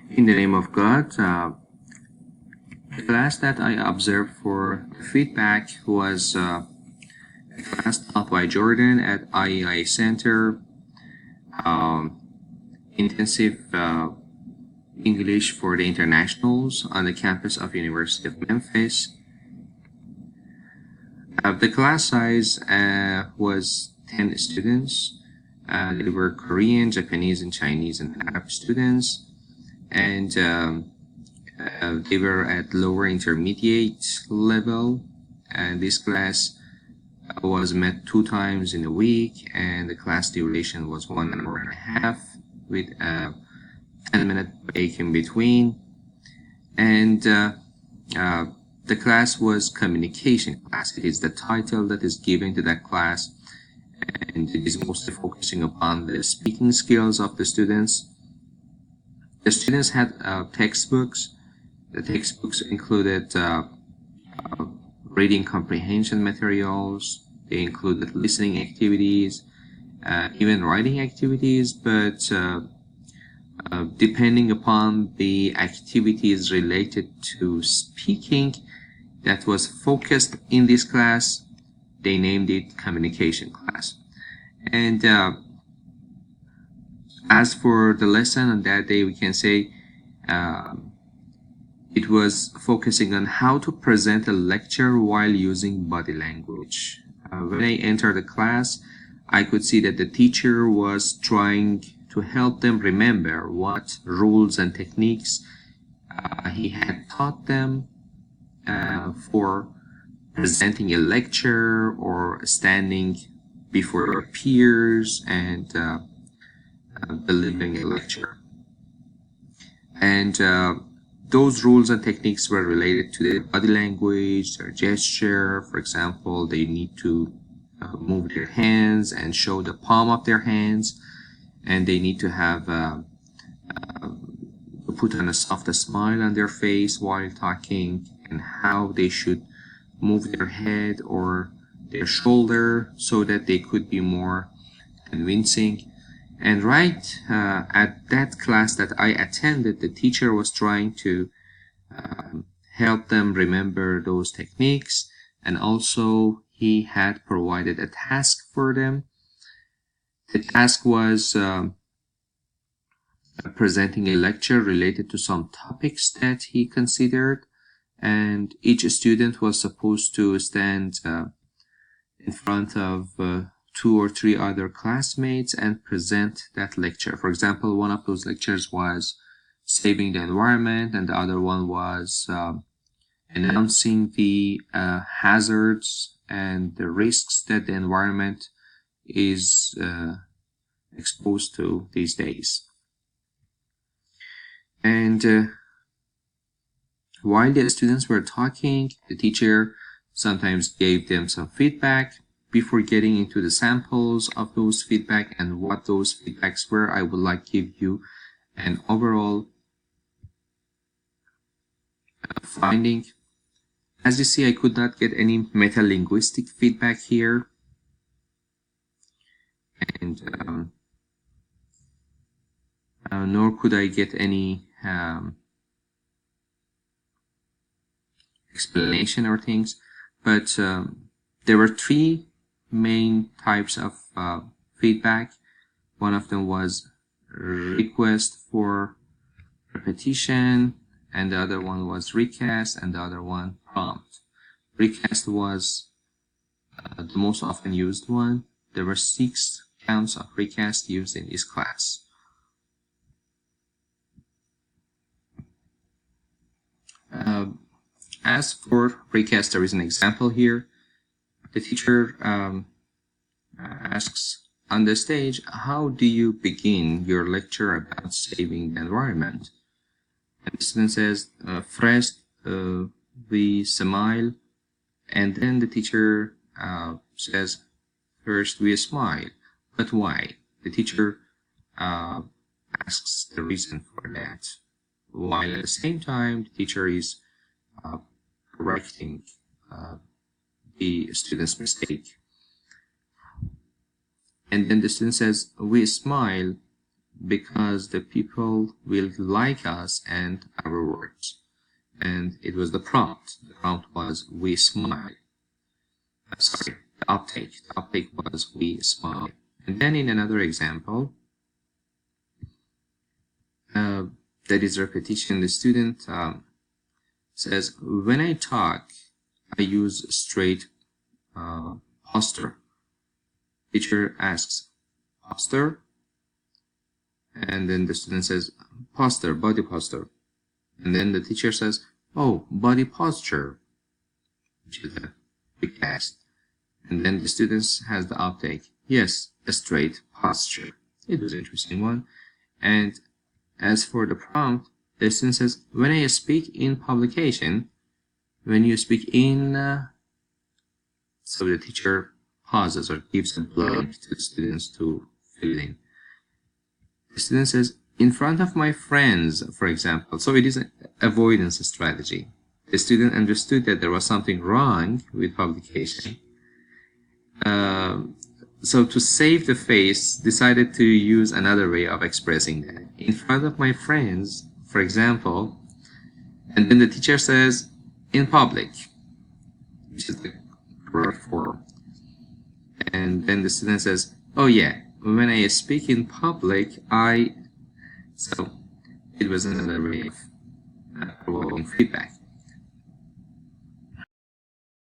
In the name of God, the class that I observed for the feedback was a class taught by Jordan at IEI Center, um, intensive English for the internationals on the campus of University of Memphis. The class size was 10 students. They were Korean, Japanese, and Chinese and Arab students, and they were at lower intermediate level, and this class was met 2 times in a week, and the class duration was 1.5 hours with a 10-minute break in between. And the class was communication class. It is the title that is given to that class, and it is mostly focusing upon the speaking skills of the students. The students had textbooks. The textbooks included reading comprehension materials. They included listening activities, even writing activities, but depending upon the activities related to speaking that was focused in this class, they named it communication class. And as for the lesson on that day, we can say it was focusing on how to present a lecture while using body language. When I entered the class, I could see that the teacher was trying to help them remember what rules and techniques he had taught them for presenting a lecture or standing before their peers and delivering a lecture. And those rules and techniques were related to their body language, their gesture. For example, they need to move their hands and show the palm of their hands, and they need to have put on a soft smile on their face while talking, and how they should move their head or their shoulder so that they could be more convincing. And right at that class that I attended, the teacher was trying to help them remember those techniques, and also he had provided a task for them. The task was presenting a lecture related to some topics that he considered, and each student was supposed to stand in front of 2 or 3 other classmates and present that lecture. For example, one of those lectures was saving the environment, and the other one was announcing the hazards and the risks that the environment is exposed to these days. And while the students were talking, the teacher sometimes gave them some feedback. Before getting into the samples of those feedback and what those feedbacks were, I would like to give you an overall finding. As you see, I could not get any meta-linguistic feedback here, and nor could I get any explanation or things, but there were 3 main types of feedback. One of them was request for repetition, and the other one was recast, and the other one prompt. Recast was the most often used one. There were 6 counts of recast used in this class. As for recast, there is an example here. The teacher asks on the stage, how do you begin your lecture about saving the environment? And the student says, first we smile, and then the teacher says, first we smile. But why? The teacher asks the reason for that, while at the same time the teacher is correcting the student's mistake. And then the student says, we smile because the people will like us and our words. And it was the prompt. The prompt was we smile. Sorry, the uptake. The uptake was we smile. And then in another example, that is repetition, the student says, when I talk, I use straight posture. Teacher asks, posture? And then the student says, posture, body posture. And then the teacher says, oh, body posture, which is a quick test. And then the student has the uptake. Yes, a straight posture. It was an interesting one. And as for the prompt, the student says, when I speak in publication, when you speak in, so the teacher pauses or gives a blank to the students to fill in. The student says, in front of my friends, for example. So it is an avoidance strategy. The student understood that there was something wrong with publication. So to save the face, decided to use another way of expressing that. In front of my friends, for example, and then the teacher says, in public, which is the correct form. And then the student says, oh yeah, when I speak in public, so it was another way of providing feedback.